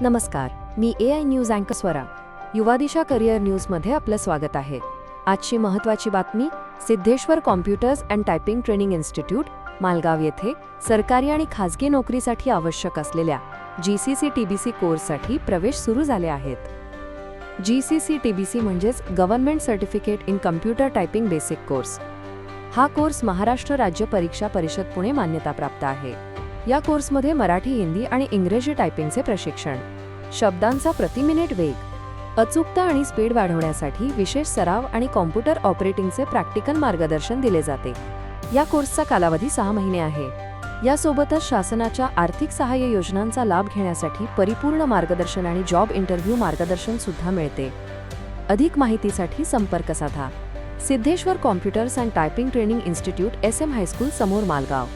नमस्कार, मी AI news अँकर स्वरा. युवा दिशा करिअर न्यूजमध्ये आपलं स्वागत आहे. आजची महत्त्वाची बातमी, Siddheshwar computers and typing training institute, Malgaon येथे सरकारी आणि खाजगी नोकरीसाठी आवश्यक असलेल्या GCC-TBC कोर्ससाठी प्रवेश सुरू झाले आहेत. GCC-TBC म्हणजेच government certificate in computer typing basic course. हा कोर्स महाराष्ट्र राज्य परीक्षा परिषद पुणे मान्यताप्राप्त आहे. या कोर्समध्ये मराठी, हिंदी आणि इंग्रजी टायपिंगचे प्रशिक्षण, शब्दांचा प्रति मिनिट वेग, अचूकता आणि स्पीड वाढवण्यासाठी विशेष सराव आणि कॉम्प्युटर ऑपरेटिंगचे प्रॅक्टिकल मार्गदर्शन दिले जाते. या कोर्सचा कालावधी 6 महिने आहे. यासोबतच शासनाच्या आर्थिक सहाय्य योजनांचा लाभ घेण्यासाठी परिपूर्ण मार्गदर्शन आणि जॉब इंटरव्ह्यू मार्गदर्शन सुद्धा मिळते. अधिक माहितीसाठी संपर्क साधा. Siddheshwar computers and typing training institute, SM high school समोर, मालगाव.